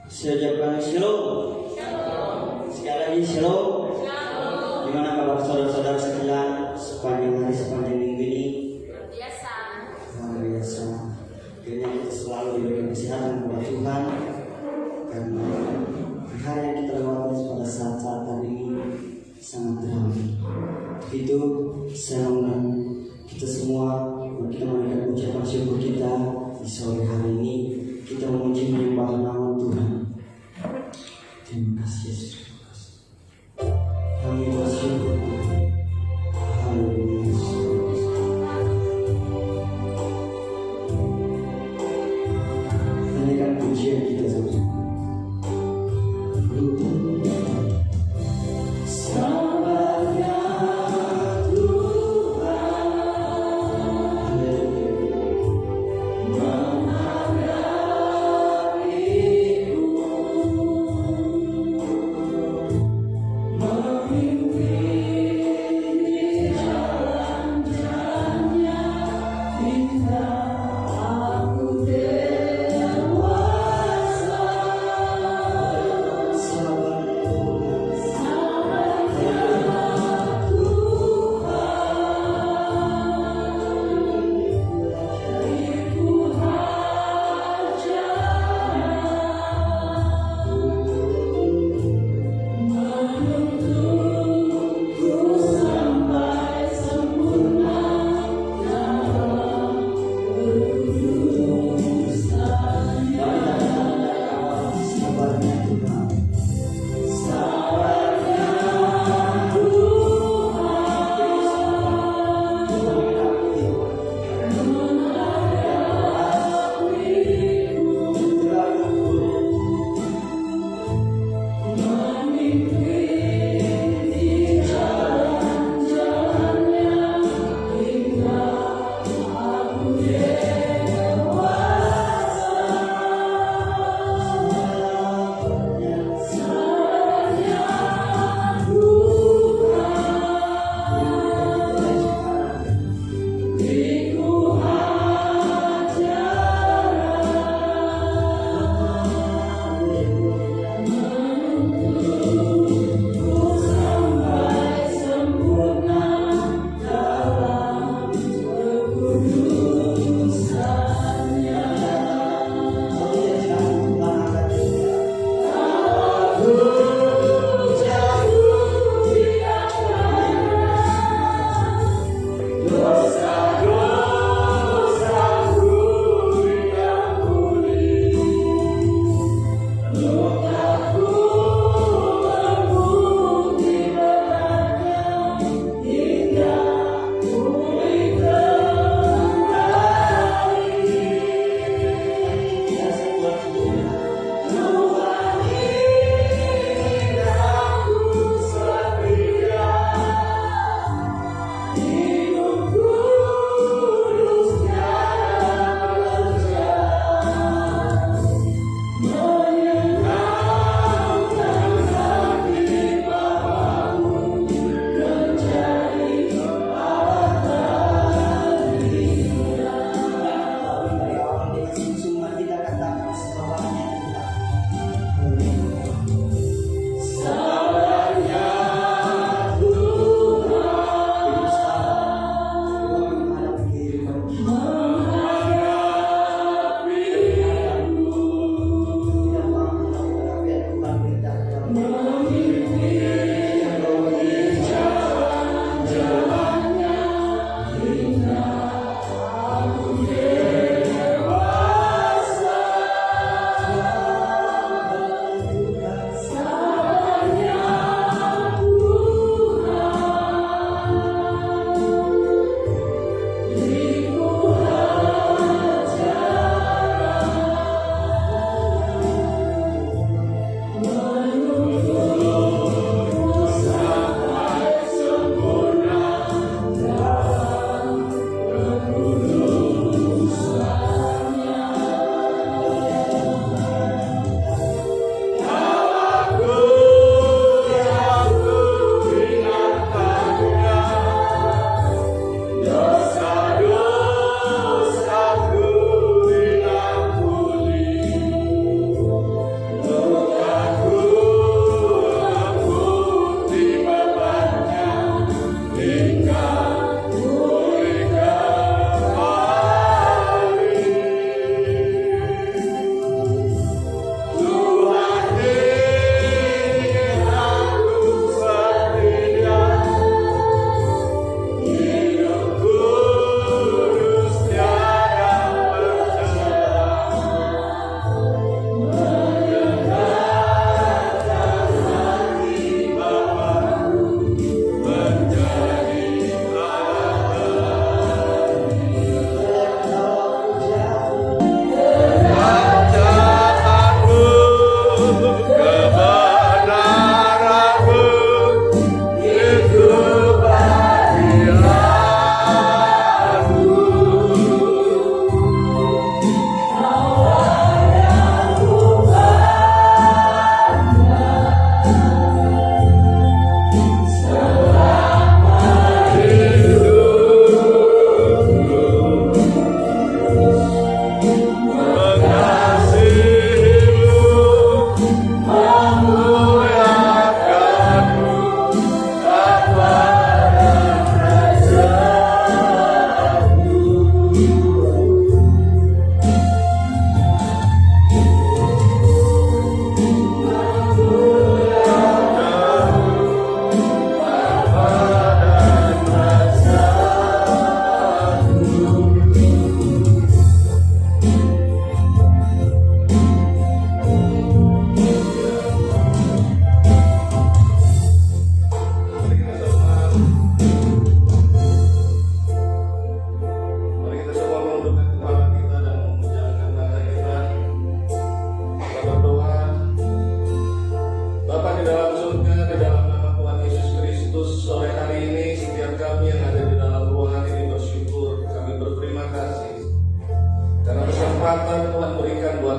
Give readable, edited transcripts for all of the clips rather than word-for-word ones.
Saya ucapkan shalom. Sekali lagi shalom. Gimana kabar saudara-saudara sekalian sepanjang hari, sepanjang minggu ini? Luar biasa. Kiranya kita selalu diberikan kesehatan kepada Tuhan, karena hari yang kita lewati pada saat-saat tadi ini sangat drama. Itu saya mengundang kita semua, kita memberikan ucapan syukur kita di sore hari ini. Kita memuji menyembah nama Tuhan. Terima kasih Yesus. Kami bersyukur Tuhan. Haleluya. Naikkan pujian kita saudara. Sabarnya Aku dewasa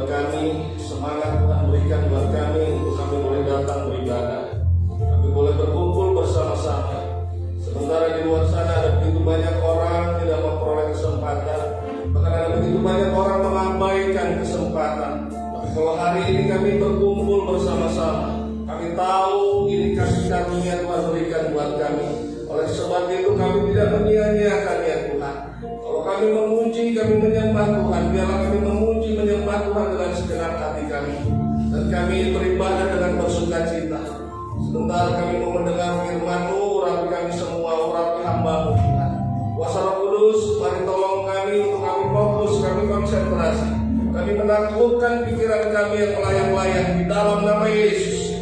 buat kami, semangat Tuhan berikan buat kami untuk kami boleh datang beribadah, kami boleh berkumpul bersama-sama. Sementara di luar sana ada begitu banyak orang tidak memperoleh kesempatan, bahkan ada begitu banyak orang mengabaikan kesempatan. Tapi kalau hari ini kami berkumpul bersama-sama, kami tahu ini kasih karunia Tuhan berikan buat kami. Oleh sebab itu kami tidak menyia-nyiakan ya Tuhan. Kalau kami memuji, kami menyembah Tuhan, biarlah kami memuji, menyembah Tuhan dengan segenap hati kami, dan kami beribadah dengan bersukacita. Sebentar kami mau mendengar firman-Mu, urapi kami semua, urapi hamba-Mu Tuhan. Kuasa Roh Kudus, mari tolong kami untuk kami fokus, kami konsentrasi, kami menaklukkan pikiran kami yang melayang-layang di dalam nama Yesus.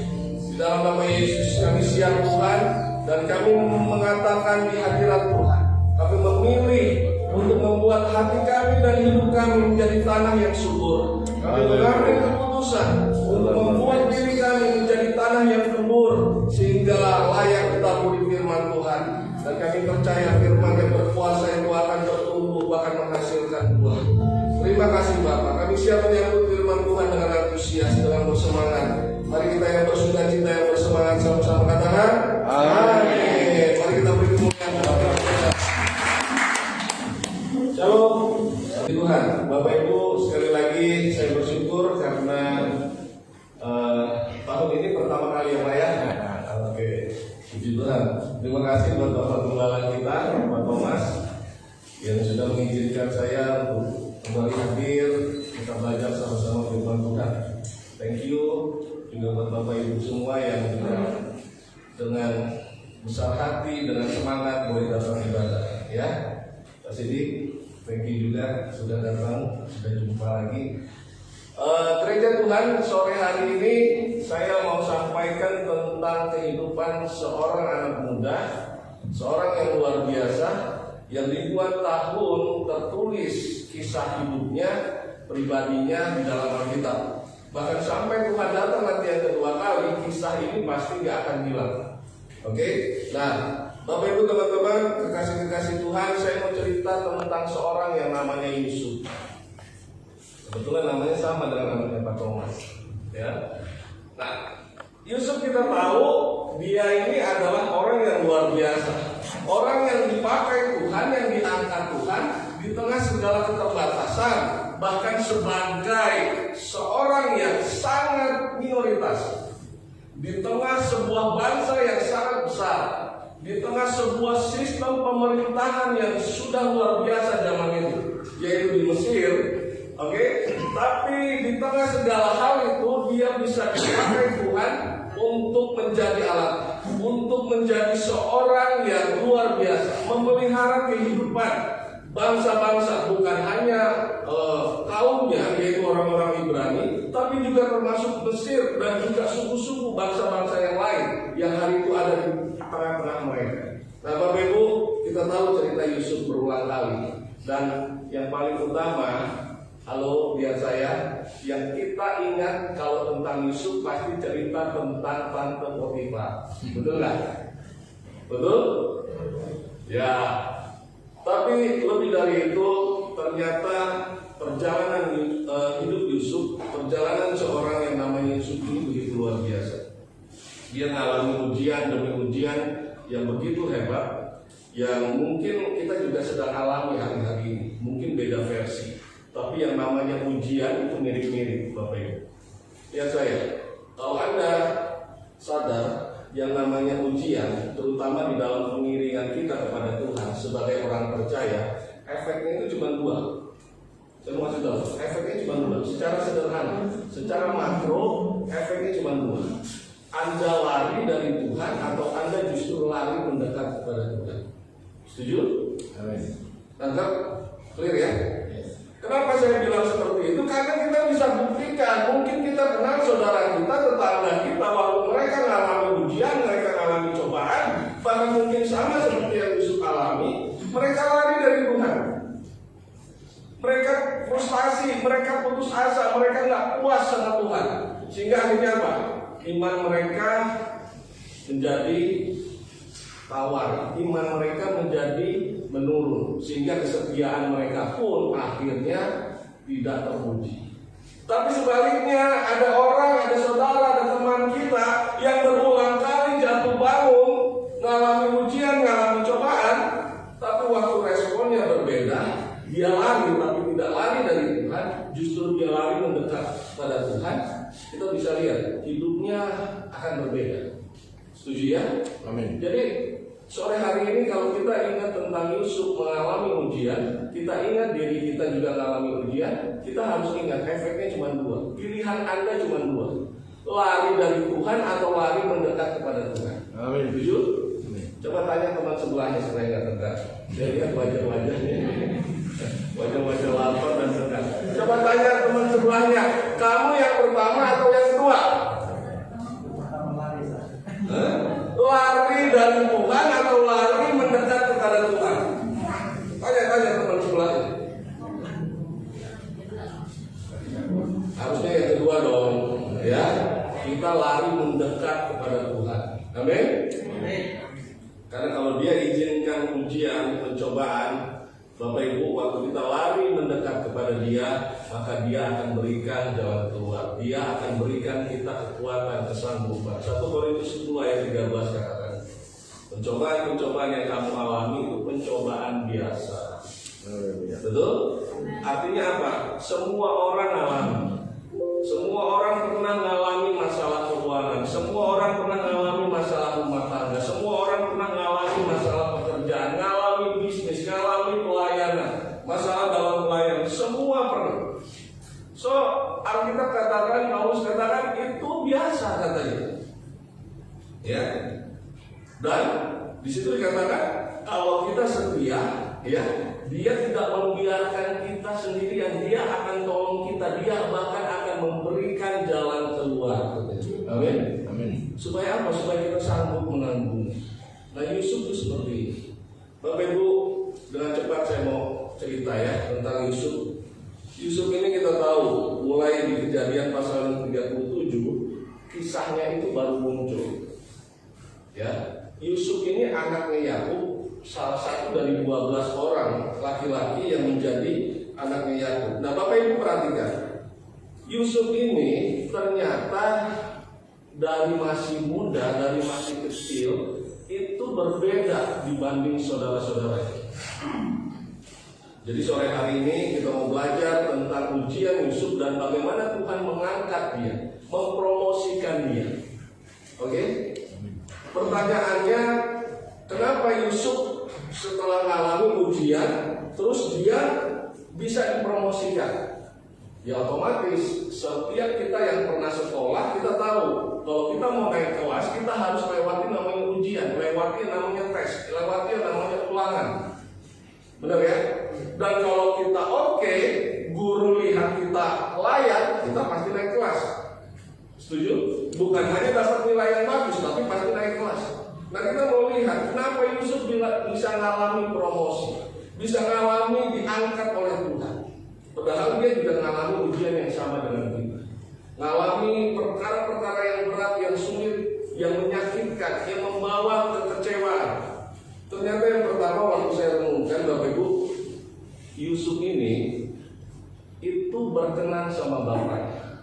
Di dalam nama Yesus kami siap Tuhan, dan kami mengatakan di hadirat Tuhan, kami memilih untuk membuat hati kami dan hidup kami menjadi tanah yang subur. Kami mengambil keputusan untuk membuat diri kami menjadi tanah yang gembur, sehingga layak ditaburi firman Tuhan. Dan kami percaya firman yang berkuasa itu akan bertumbuh, bahkan menghasilkan buah. Terima kasih Bapak, kami siap menyambut firman Tuhan dengan antusias, dengan bersemangat. Mari kita yang bersukacita, yang bersemangat, sama-sama katakan amin. Mari kita beri kemuliaan kepada Tuhan. Shalom Tuhan. Bapak Ibu, sekali lagi saya bersyukur karena tahun ini pertama kali yang layak. Oke, puji Tuhan. Terima kasih buat Bapak Gembala kita, Pak Thomas, yang sudah mengizinkan saya untuk kembali hadir, kita belajar sama-sama firman Tuhan. Thank you juga buat Bapak Ibu semua yang juga dengan besar hati, dengan semangat boleh datang ibadah, ya. Pak Sidik, thank you juga sudah datang, sudah jumpa lagi. Gereja Tuhan, sore hari ini saya mau sampaikan tentang kehidupan seorang anak muda, seorang yang luar biasa, yang ribuan tahun tertulis kisah hidupnya, pribadinya di dalam Alkitab. Bahkan sampai Tuhan datang nanti yang kedua kali, kisah ini pasti gak akan hilang. Oke? Nah, Bapak Ibu teman-teman, kekasih-kekasih Tuhan, saya mau cerita tentang seorang yang namanya Yusuf. Kebetulan namanya sama dengan anaknya Pak Thomas, ya. Nah, Yusuf kita tahu dia ini adalah orang yang luar biasa, orang yang dipakai Tuhan, yang diangkat Tuhan di tengah segala keterbatasan, bahkan sebagai seorang yang sangat minoritas di tengah sebuah bangsa yang sangat besar, di tengah sebuah sistem pemerintahan yang sudah luar biasa zaman itu, yaitu di Mesir. Oke, tapi di tengah segala hal itu dia bisa dipakai Tuhan untuk menjadi alat, untuk menjadi seorang yang luar biasa, memelihara kehidupan bangsa-bangsa, bukan hanya kaumnya yaitu orang-orang Ibrani, tapi juga termasuk Mesir dan juga suku-suku bangsa-bangsa yang lain yang hari itu ada di tengah-tengah mereka. Nah, Bapak Ibu, kita tahu cerita Yusuf berulang kali, dan yang paling utama, halo biar saya, yang kita ingat kalau tentang Yusuf pasti cerita tentang Tante Potifar. Betul nggak? Betul? Ya. Tapi lebih dari itu, ternyata perjalanan hidup Yusuf, perjalanan seorang yang namanya Yusuf ini begitu luar biasa. Dia mengalami ujian demi ujian yang begitu hebat, yang mungkin kita juga sedang alami hari-hari ini. Mungkin beda versi, tapi yang namanya ujian itu mirip-mirip, Bapak Ibu. Ya saya, kalau Anda sadar, yang namanya ujian, terutama di dalam pengiringan kita kepada Tuhan sebagai orang percaya, efeknya itu cuma dua. Saya mau kasih tahu, efeknya cuma dua. Secara sederhana, secara makro, efeknya cuma dua. Anda lari dari Tuhan atau Anda justru lari mendekat kepada Tuhan. Setuju? Amin. Tangkap? Clear ya? Kenapa saya bilang seperti itu? Karena kita bisa buktikan. Mungkin kita kenal saudara kita, tetangga kita, walaupun mereka mengalami ujian, mereka mengalami cobaan, bahkan mungkin sama seperti yang Yusuf alami, mereka lari dari Tuhan. Mereka frustasi, mereka putus asa, mereka nggak puas sama Tuhan. Sehingga akhirnya apa? Iman mereka menjadi tawar, iman mereka menjadi menurun, sehingga kesetiaan mereka pun akhirnya tidak terpuji. Tapi sebaliknya ada orang, ada saudara, ada teman kita yang berulang kali jatuh bangun, ngalami ujian, ngalami cobaan, tapi waktu responnya berbeda. Dia lari tapi tidak lari dari Tuhan, justru dia lari mendekat pada Tuhan. Kita bisa lihat hidupnya akan berbeda. Setuju ya? Amin. Jadi sore hari ini kalau kita ingat tentang Yusuf mengalami ujian, kita ingat diri kita juga mengalami ujian, kita harus ingat efeknya cuma dua. Pilihan Anda cuma dua. Lari dari Tuhan atau lari mendekat kepada Tuhan. Amin. Setuju? Amin. Coba tanya teman sebelahnya supaya nggak tegang. Dia lihat wajah-wajahnya, wajah-wajah lapar dan tegang. Coba tanya teman sebelahnya, kamu yang pertama atau yang kedua? Lari dari Tuhan atau lari mendekat kepada Tuhan? Tanya teman sebelahnya. Harusnya yang kedua dong, ya. Kita lari mendekat kepada Tuhan. Amin. Karena kalau dia izinkan ujian, pencobaan, Bapak Ibu, waktu kita lari mendekat kepada dia, maka dia akan berikan jalan keluar. Dia akan berikan kita kekuatan, kesanggupan. 1 Korintus 10 ayat 13 katakan, pencobaan-pencobaan yang kamu alami itu pencobaan biasa. Betul? Artinya apa? Semua orang alami. Semua orang pernah mengalami masalah keuangan. Semua orang pernah mengalami masalah rumah tangga. Semua orang pernah mengalami masalah pekerjaan, mengalami bisnis, mengalami pelayanan, masalah dalam pelayanan. Semua pernah. So, Alkitab katakan, Paulus katakan itu biasa katanya. Ya. Dan di situ dikatakan kalau kita setia, ya, dia tidak membiarkan kita sendirian. Dia akan tolong kita. Dia bahkan akan memberikan jalan keluar. Amin. Amin. Supaya apa? Supaya kita sanggup menanggung. Nah, Yusuf itu seperti ini. Bapak Ibu, dengan cepat saya mau cerita ya tentang Yusuf. Yusuf ini kita tahu mulai di Kejadian pasal 37, kisahnya itu baru muncul. Ya, Yusuf ini anaknya Yakub, salah satu dari 12 orang laki-laki yang menjadi anaknya Yakub. Nah, Bapak Ibu perhatikan, Yusuf ini ternyata dari masih muda, dari masih kecil itu berbeda dibanding saudara-saudaranya. Jadi sore hari ini kita mau belajar tentang ujian Yusuf dan bagaimana Tuhan mengangkat dia, mempromosikan dia. Oke? Pertanyaannya, kenapa Yusuf setelah mengalami ujian terus dia bisa dipromosikan? Ya otomatis setiap kita yang pernah sekolah kita tahu kalau kita mau naik kelas kita harus lewati namanya ujian, lewati namanya tes, lewati namanya ulangan. Benar ya? Dan kalau kita oke, guru lihat kita layak, kita pasti naik kelas. Setuju? Bukan hanya dapat nilai yang bagus, tapi pasti naik kelas. Nah kita mau lihat kenapa Yusuf bisa mengalami promosi, bisa mengalami diangkat oleh Tuhan. Padahal dia juga mengalami ujian yang sama dengan kita. Mengalami perkara-perkara yang berat, yang sulit, yang menyakitkan, yang membawa kekecewaan. Ternyata yang pertama waktu saya renungkan, Bapak Ibu, Yusuf ini itu berkenan sama bapaknya.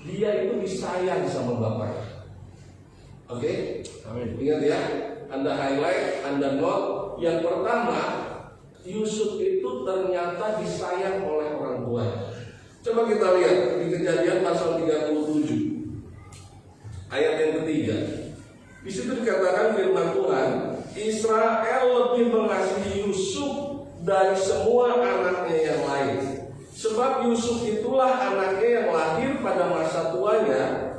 Dia itu disayang sama bapaknya. Oke? Amin. Ingat ya, Anda highlight, Anda note. Yang pertama, Yusuf itu ternyata disayang oleh orang tua. Coba kita lihat di Kejadian pasal 37 ayat yang ketiga. Di situ dikatakan firman Tuhan, Israel lebih mengasihi Yusuf dari semua anaknya yang lain. Sebab Yusuf itulah anaknya yang lahir pada masa tuanya,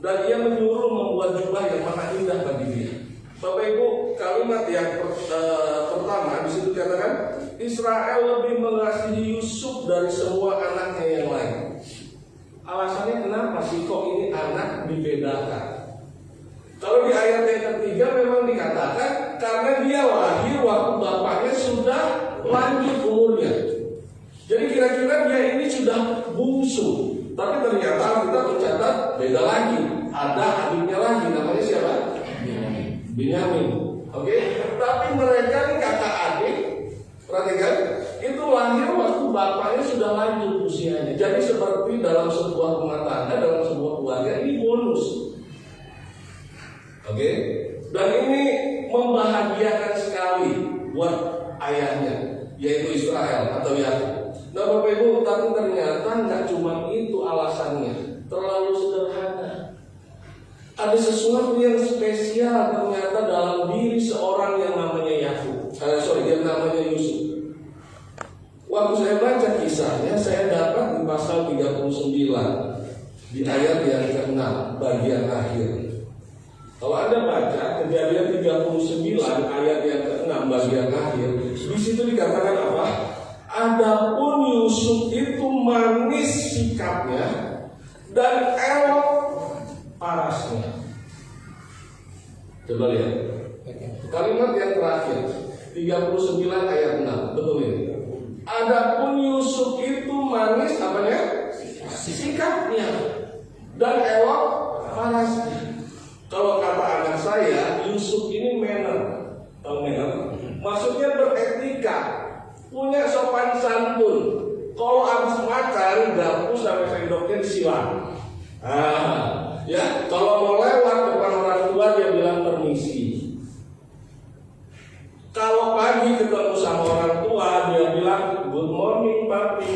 dan ia menyuruh membuat jubah yang mana indah bagi dia. Bapak Ibu, kalimat yang pertama di situ dikatakan Israel lebih mengasihi Yusuf dari semua anaknya yang lain. Alasannya kenapa sih kok ini anak dibedakan? Kalau di ayat yang ketiga memang dikatakan karena dia lahir waktu bapaknya sudah lanjut umurnya. Jadi kira-kira dia ini sudah bungsu. Tapi ternyata kita mencatat beda lagi. Ada adiknya lagi, namanya siapa? Binyamin. Oke? Tapi mereka ini kakak adik, perhatikan, itu lahir waktu bapaknya sudah lanjut usianya. Jadi seperti dalam sebuah rumah tangga, dalam sebuah keluarga, ini bonus. Oke? Dan ini membahagiakan sekali buat ayahnya, yaitu Israel atau Yakub. Nah Bapak Ibu, tapi ternyata nggak cuma itu alasannya, terlalu sederhana. Ada sesuatu yang spesial ternyata dalam diri seorang yang namanya yang namanya Yusuf. Waktu saya baca kisahnya, saya dapat di pasal 39 di ayat yang ke-6 bagian akhir. Kalau Anda baca Kejadian 39 ayat yang ke-6 bagian akhir, di situ dikatakan apa? Adapun Yusuf itu manis sikapnya dan elok parasnya. Coba lihat kalimat yang terakhir 39 ayat 6, betul ini. Adapun Yusuf itu manis apanya? Sikapnya dan elok parasnya. Kalau kata anak saya, Yusuf ini manner. Tahu manner? Maksudnya beretika, punya sopan santun. Kalau habis makan, gabus sampai sendoknya disilang. Ya, kalau mau lewat depan orang tua dia bilang permisi. Kalau pagi ketemu sama orang tua dia bilang good morning papi.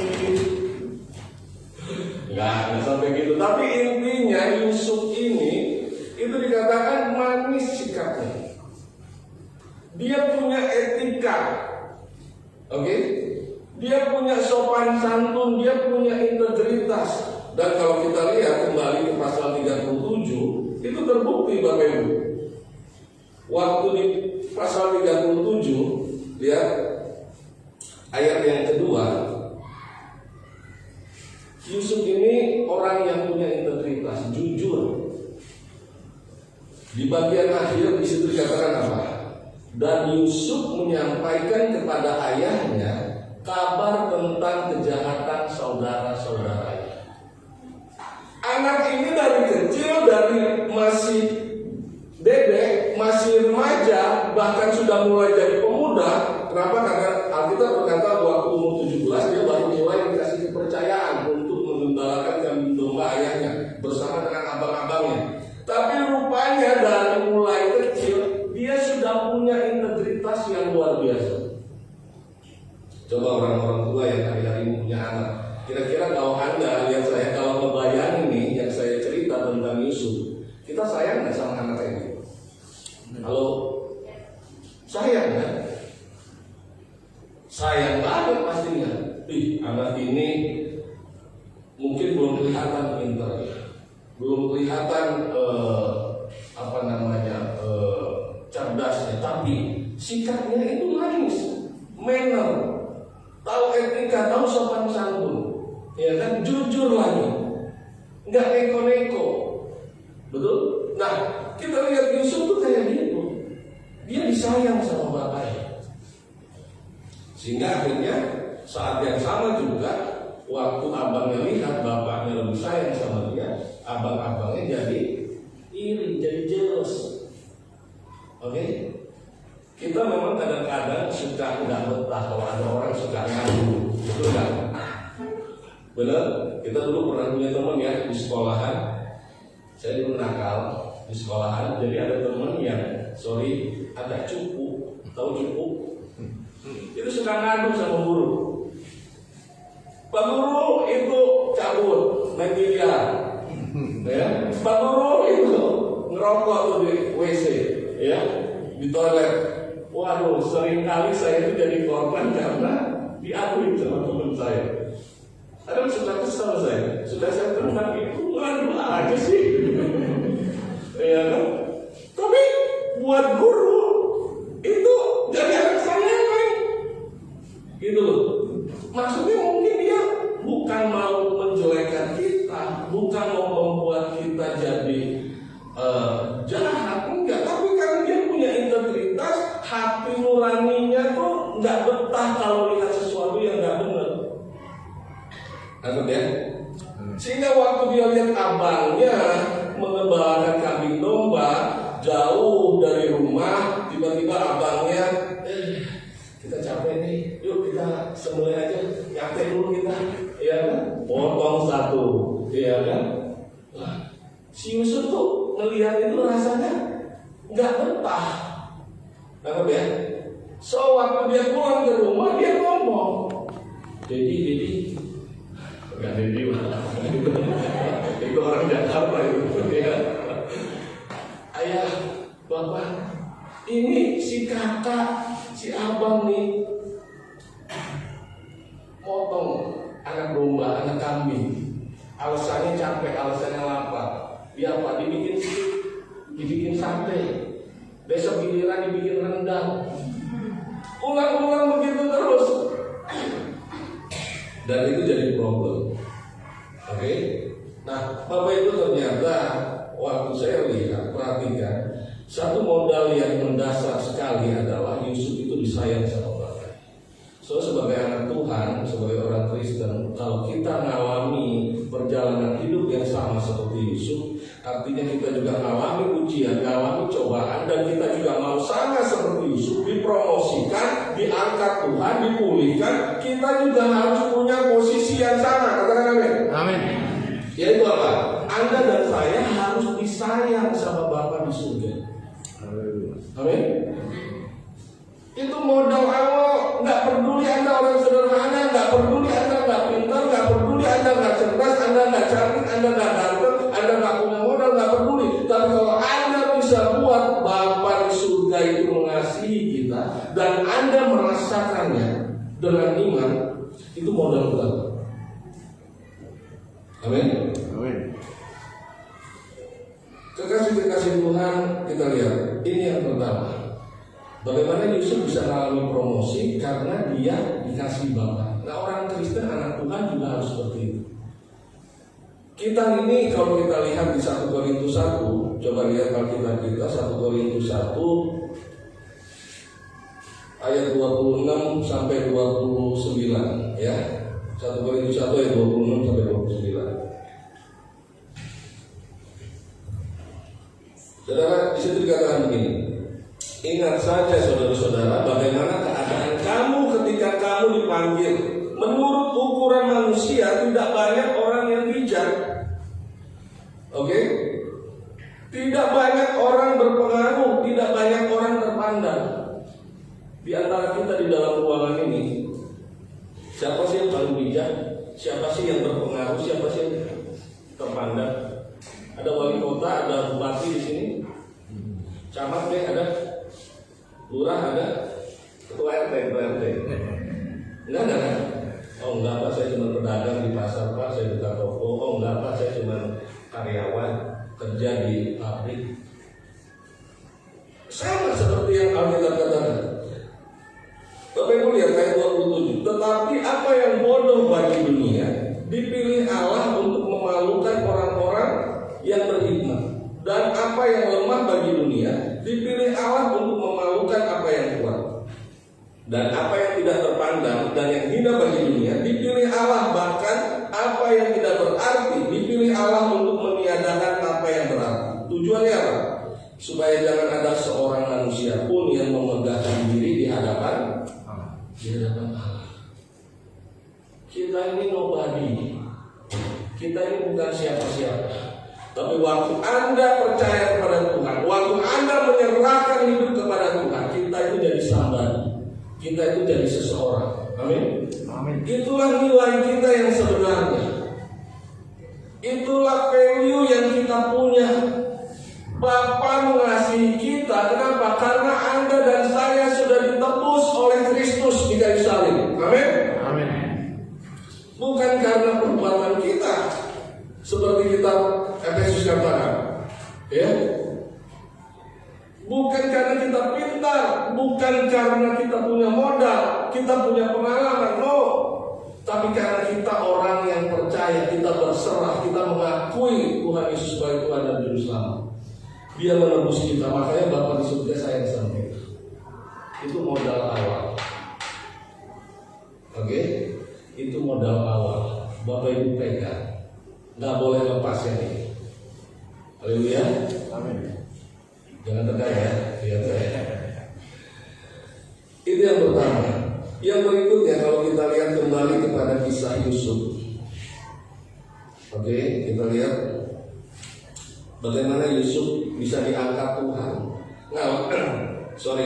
Nggak sampai gitu. Tapi intinya Yusuf ini itu dikatakan manis sikapnya. Dia punya etika. Oke? Dia punya sopan santun, dia punya integritas. Dan kalau kita lihat kembali ke pasal 37, itu terbukti Bapak Ibu. Waktu di pasal 37, lihat ayat yang kedua. Yusuf ini orang yang punya integritas, jujur. Di bagian akhir di situ dikatakan apa? Dan Yusuf menyampaikan kepada ayahnya kabar tentang kejahatan saudara-saudaranya. Anak ini dari kecil, dari masih dedek, masih remaja, bahkan sudah mulai jadi pemuda. Kenapa? Karena Alkitab berkata waktu umur 17 dia baru mulai dikasih kepercayaan untuk menggembalakan kambing domba ayahnya bersama dengan abang-abangnya. Tapi rupanya dari mulai kecil dia sudah punya integritas yang luar biasa. Coba orang-orang tua yang hari-hari ini punya anak, kira-kira kalau Anda lihat saya, kalau ngebayangin nih yang saya cerita tentang Yusuf, kita sayang nggak sama anak ini? Halo, sayang kan? Sayang banget pastinya. Anak ini mungkin belum kelihatan pintar, belum kelihatan cerdasnya, tapi sikapnya itu manis, manner, tahu etika, tahu sopan santun, ya kan, jujur lagi, nggak neko-neko, betul? Nah, kita lihat Yusuf tuh kayak gitu, dia disayang sama bapaknya, sehingga akhirnya saat yang sama juga, waktu abangnya lihat bapaknya lebih sayang sama dia, abang-abangnya jadi iri, jadi jealous. Oke? Kita memang kadang-kadang suka nggak betah kalau ada orang suka ngadu, betul nggak? Bener? Kita dulu pernah punya teman ya di sekolahan. Saya dulu nakal di sekolahan, jadi ada teman yang agak cupu, tahu cupu? Itu suka ngadu sama guru. Pak Guru itu cabut, main biliar. Ya, Pak Guru itu ngerokok tuh di WC, ya, di toilet. Waduh, sering kali saya itu jadi korban karena diakuin sama teman saya. Kadang sudah kesel sudah saya tentang itu, ngadu aja sih. Ya kan? Tapi buat guru itu jadi anak saya kan, gitu loh. Maksudnya mungkin dia bukan mau menjelekkan kita, bukan mau membuat kita jadi jahat, enggak. Tapi karena dia punya integritas, hati nuraninya tuh nggak betah kalau lihat sesuatu yang nggak benar. Ngerti ya? Sehingga waktu dia lihat abangnya mengembalakan kambing domba jauh dari rumah, tiba-tiba abangnya kita capek nih, yuk kita sembelih aja, nyatet kan? Nah, si Yusuf tuh melihat itu rasanya nggak betah. Nangkep ya? So waktu dia pulang ke rumah dia ngomong, Dedi, nggak Dedi malah. Itu orang Jakarta itu ya. Ayah, bapak, ini si kakak, si abang nih potong anak domba, anak kambing. Alasannya capek, alasannya lapar. Ya Pak, dibikin sate. Besok giliran dibikin rendang. Ulang-ulang begitu terus. Dan itu jadi problem. Oke? Nah, Bapak Ibu, ternyata waktu saya lihat, perhatikan, satu modal yang mendasar sekali adalah Yusuf itu disayang sama Bapak. So, sebagai anak Tuhan, sebagai orang Kristen, kalau kita mengalami perjalanan hidup yang sama seperti Yusuf, artinya kita juga mengalami ujian, mengalami cobaan, dan kita juga mau sama seperti Yusuf, dipromosikan, diangkat Tuhan, dipulihkan, kita juga harus punya posisi yang sama. Katakan amin. Amin. Yaitu apa? Anda dan saya harus disayang sama Bapa di surga. Amin. Itu modal awal. Nggak peduli Anda orang sederhana, nggak peduli Anda nggak pintar, nggak peduli Anda nggak cerdas, Anda nggak cantik, Anda nggak ganteng, Anda nggak punya modal, nggak peduli. Tapi kalau Anda bisa buat Bapa di surga itu mengasihi kita dan Anda merasakannya dengan iman, itu modal utama. Amin. Amin. Kekasih-kekasih Tuhan, kita lihat ini yang pertama. Bagaimana Yusuf bisa mengalami promosi karena dia dikasih Bapa. Nah, orang Kristen anak Tuhan juga harus seperti itu. Kita ini kalau kita lihat di 1 Korintus 1, coba lihat Alkitab kita 1 Korintus 1 ayat 26 sampai 29 ya. 1 Korintus 1 ayat 26 sampai 29. Saudara, di situ dikatakan begini. Ingat saja saudara-saudara, bagaimana keadaan kamu ketika kamu dipanggil. Menurut ukuran manusia, tidak banyak orang yang bijak. Oke? Tidak banyak orang berpengaruh, tidak banyak orang terpandang. Di antara kita di dalam ruangan ini, siapa sih yang paling bijak? Siapa sih yang berpengaruh? Siapa sih yang terpandang? Ada wali kota, ada bupati di sini, camat deh ada, lurah ada, ketua RT. Enggak. Oh enggak Pak, saya cuma pedagang di pasar Pak, saya buka toko. Oh enggak Pak, saya cuma karyawan kerja di pabrik. Sama seperti yang Alkitab katakan. Bapak Ibu lihat ayat 27. Tetapi apa yang bodoh bagi dunia dipilih Allah untuk memalukan orang-orang yang berhikmat, dan apa yang lemah bagi dunia dipilih Allah untuk memalukan apa yang kuat, dan apa yang tidak terpandang dan yang hina bagi dunia dipilih Allah, bahkan apa yang tidak berarti dipilih Allah untuk meniadakan apa yang berarti. Tujuannya apa? Supaya jangan ada seorang manusia pun yang memegahkan diri di hadapan Allah. Kita ini nobody. Kita ini bukan siapa-siapa. Tapi waktu Anda percaya kepada Tuhan, waktu Anda menyerahkan hidup kepada Tuhan, kita itu jadi somebody. Kita itu jadi seseorang. Amin. Amin. Itulah nilai kita yang sebenarnya. Itulah value yang kita punya. Bapa mengasihi kita. Kenapa? Karena Anda dan saya sudah ditebus oleh Kristus di kayu salib. Amin. Amin. Bukan karena perbuatan kita, seperti kitab Efesus katakan, ya. Bukan karena kita pintar, bukan karena kita punya modal, kita punya pengalaman, no. Tapi karena kita orang yang percaya, kita berserah, kita mengakui Tuhan Yesus sebagai Tuhan dan Juru Selamat. Dia menebus kita, makanya Bapa di surga sayang sama kita. Itu modal awal. Oke? Itu modal awal. Bapak Ibu pegang, nggak boleh lepas ini. Haleluya. Amin. Jangan tegang ya, lihat saya. Itu yang pertama. Yang berikutnya kalau kita lihat kembali kepada kisah Yusuf. Oke, kita lihat bagaimana Yusuf bisa diangkat Tuhan.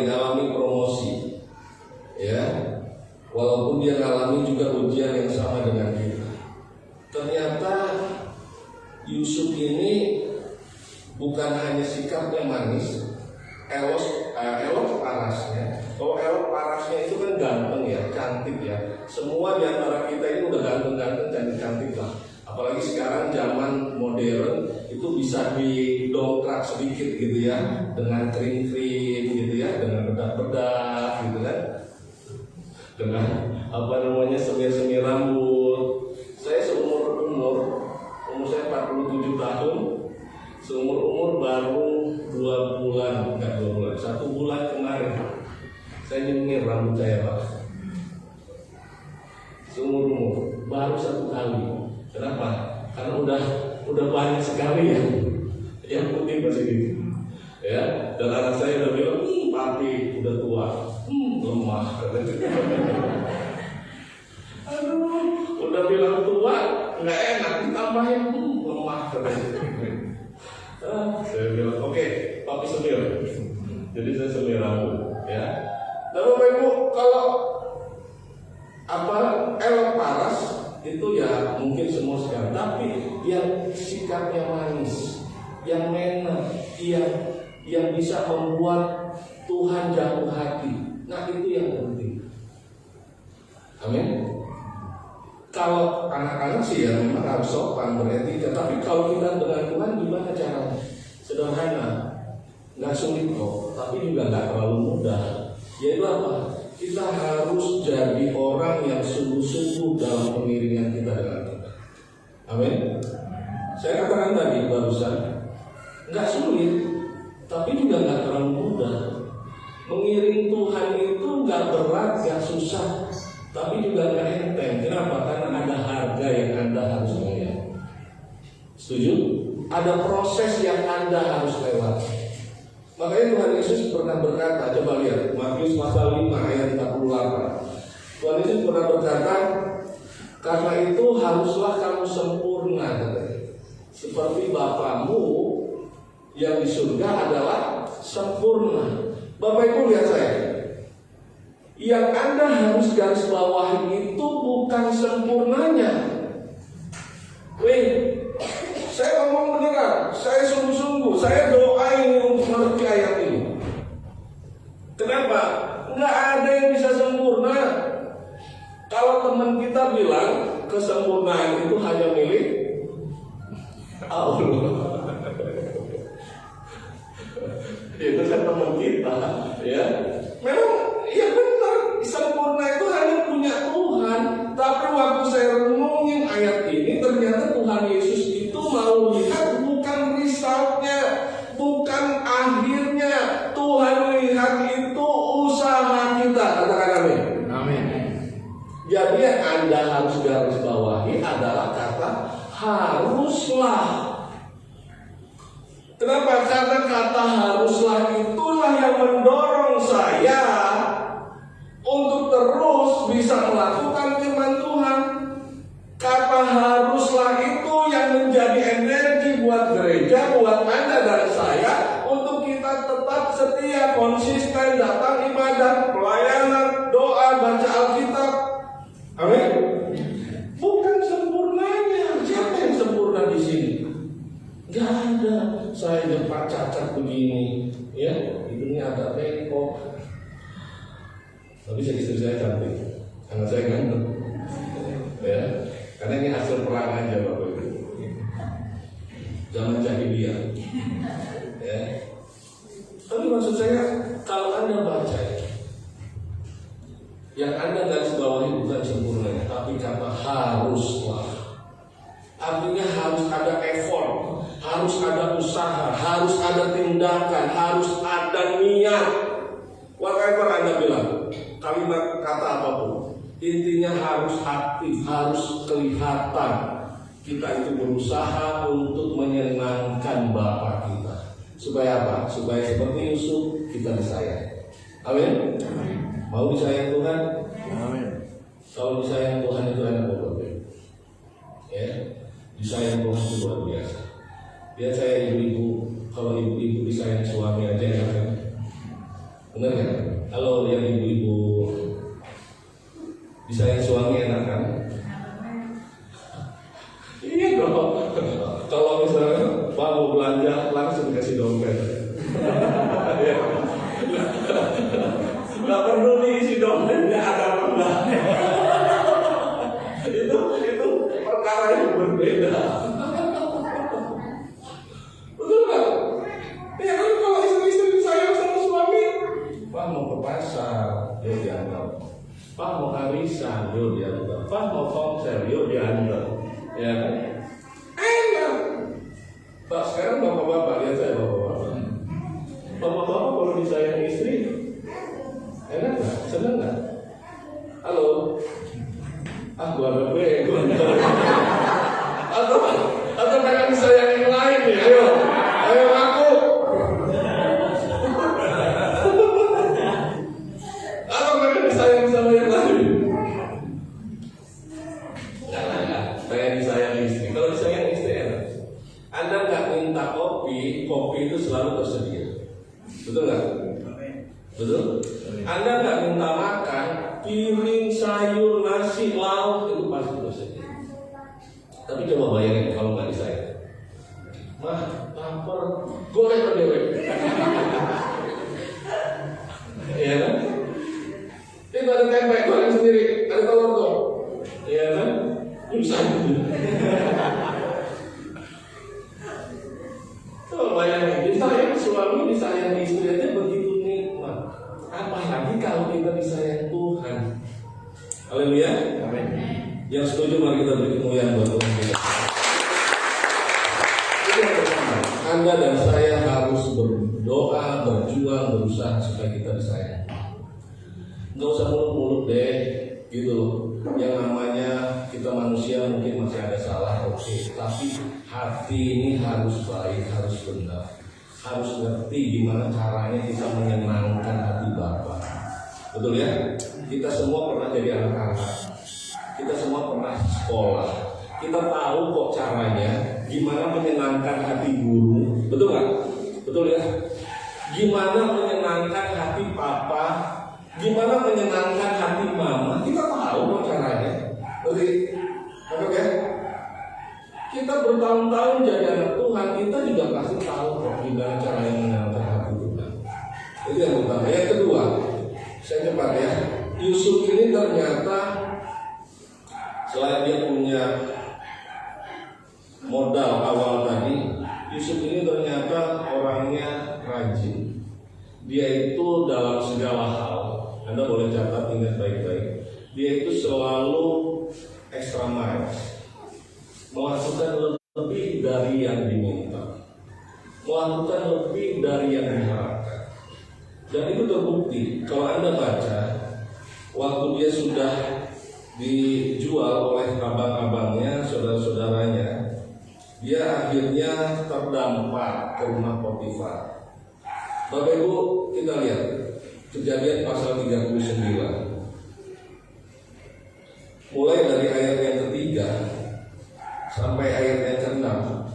Ngalami promosi, ya. Walaupun dia ngalami juga ujian yang sama dengan kita. Ternyata Yusuf ini bukan hanya sikapnya manis, elok parasnya. Kalau elok parasnya itu kan ganteng ya, cantik ya. Semua di antara kita ini udah ganteng-ganteng, cantik lah. Apalagi sekarang zaman modern itu bisa didongkrak sedikit gitu ya, dengan krim-krim gitu ya, dengan bedak-bedak gitu kan, dengan semir-semir rambut. Saya seumur saya 47 tahun, seumur baru 2 bulan, enggak 2 bulan, 1 bulan kemarin saya nyemir rambut saya, Pak. Seumur baru 1 kali. Kenapa? Karena udah banyak sekali ya yang putih masih gitu. Ya, dan anak saya udah bilang, papi udah tua, lemah. Aduh, udah bilang tua, nggak enak, ditambahin lemah. Saya bilang, oke, papi semir. Jadi saya semir rambut, ya. Nah, Bapak Ibu, kalau elok paras itu ya mungkin semua sekarang, tapi yang sikapnya manis, yang mena, yang bisa membuat Tuhan jatuh hati. Nah, itu yang penting. Amin. Kalau anak-anak sih ya memang harus sopan, beretika. Tapi kalau kita dengan Tuhan gimana caranya? Sederhana, nggak sulit kok, tapi juga nggak terlalu mudah. Yaitu apa? Kita harus jadi orang yang sungguh-sungguh dalam pengiringan kita dengan Tuhan. Amin. Saya katakan tadi barusan, nggak sulit, tapi juga nggak terlalu mudah. Mengiring Tuhan itu nggak berat, nggak susah, tapi juga nggak enteng. Kenapa? Karena ada harga yang Anda harus bayar. Setuju? Ada proses yang Anda harus lewati. Makanya Tuhan Yesus pernah berkata, coba lihat Matius pasal 5 ayat 48. Tuhan Yesus pernah berkata, karena itu haruslah kamu sempurna, seperti Bapamu yang di surga adalah sempurna. Bapak Ibu lihat saya, yang Anda harus garis bawahi itu bukan sempurnanya. Saya ngomong beneran, saya sungguh-sungguh, saya doa ini untuk mengerti ayat ini. Kenapa? Nggak ada yang bisa sempurna. Kalau teman kita bilang kesempurnaan itu hanya milik Allah, itu kan teman kita, ya. Memang, ya benar, sempurna itu hanya punya Tuhan. Tapi waktu saya renungin ayat ini, ternyata Tuhan Yesus itu mau lihat bukan resultnya, bukan akhirnya. Tuhan lihat itu usaha kita. Katakan amin. Amin. Jadi yang Anda harus garis bawahi adalah kata haruslah. Kenapa? Karena kata haruslah itulah yang mendorong saya untuk terus bisa melakukan firman Tuhan. Kata haruslah itu yang menjadi energi buat gereja, buat Anda dan saya, untuk kita tetap setia, konsisten, datang ibadah, pelayanan, doa, baca Alkitab. Amin. Bukan sempurnanya. Siapa yang sempurna di sini? Gak ada. Saya jempat cacat begini, ya, hidungnya agak bengkok. Tapi istri saya cantik, anak saya ganteng, ya. Karena ini hasil perang aja, Bapak Ibu. Zaman jahiliyah, ya. Tapi maksud saya, kalau Anda baca, yang Anda garis bawahi bukan sempurnanya, tapi kata haruslah. Artinya harus ada effort, harus ada usaha, harus ada tindakan, harus ada niat. Whatever Anda bilang, kalimat kata apapun, intinya harus aktif, harus kelihatan. Kita itu berusaha untuk menyenangkan Bapa kita. Supaya apa? Supaya seperti Yusuf kita disayang. Amin. Mau disayang Tuhan? Amin. Kalau disayang Tuhan itu enak banget. Ya. disayang Tuhan itu luar biasa. Ya saya ibu-ibu, kalau ibu-ibu disayang suami aja ya kan? Benar kan? Kalau yang ibu-ibu disayang suami enak kan? Iya dong. Kalau misalnya Pak mau belanja langsung kasih dompet. Nggak perlu diisi dompetnya ada apa enggak. Itu perkara yang berbeda. Betul nggak? Ya kan kalau istri-istri disayang sama suami, Pak mau ke pasar, yuk diantar. Pak mau arisan, yuk diantar. Pak mau konser, yuk diantar. Ya kan? Enak. Pak sekarang bapak-bapak, lihat saya bapak-bapak. Bapak-bapak kalau disayang istri, enak nggak? Senang nggak? Halo? Gua ada bego. Atau pengen disayang yang lain nih? Ayo aku. Atau pengen disayang sama yang lain? Jangan, pengen disayang istri. Kalau disayang istri enak. Anda nggak minta kopi itu selalu tersedia. Betul nggak? Betul? Anda nggak minta makan, piring, sayur, nasi, lauk itu pasti tersedia. Tapi coba bayangin kalau nggak disayang. Mah, lapar, goreng berdewek. Iya kan? Itu ada tempe goreng sendiri, ada telur tuh. Iya kan? Bisa. Coba bayangin, disayang suami, disayang istri aja begitu nikmat. Apalagi kalau kita disayang Tuhan. Haleluya. Amin. Yang setuju mari kita beri kemuliaan buat Tuhan kita. Anda dan saya harus berdoa, berjuang, berusaha supaya kita disayang. Nggak usah mulut-mulut deh, gitu loh. Yang namanya kita manusia mungkin masih ada salah, oke. Tapi hati ini harus baik, harus benar. Harus ngerti gimana caranya kita menyenangkan hati Bapa. Betul ya? Kita semua pernah jadi anak-anak. Kita semua pernah sekolah. Kita tahu kok caranya gimana menyenangkan hati guru. Betul nggak? Betul ya? Gimana menyenangkan hati papa? Gimana menyenangkan hati mama? Kita tahu kok caranya. Betul ya? Kita bertahun-tahun jadi anak Tuhan, kita juga pasti tahu kok gimana caranya menyenangkan hati Tuhan. Itu yang pertama. Yang kedua, saya cepat ya. Yusuf ini ternyata selain dia punya modal awal tadi, Yusuf ini ternyata orangnya rajin. Dia itu dalam segala hal, Anda boleh catat, ingat baik-baik. Dia itu selalu extra miles, melakukan lebih dari yang diminta, melakukan lebih dari yang diharapkan. Dan itu terbukti kalau Anda baca, waktu dia sudah dijual oleh abang-abangnya, saudara-saudaranya, dia akhirnya terdampak ke rumah Potifar. Bapak Ibu, kita lihat Kejadian pasal 39. Mulai dari ayat yang ketiga sampai ayat yang ke-6.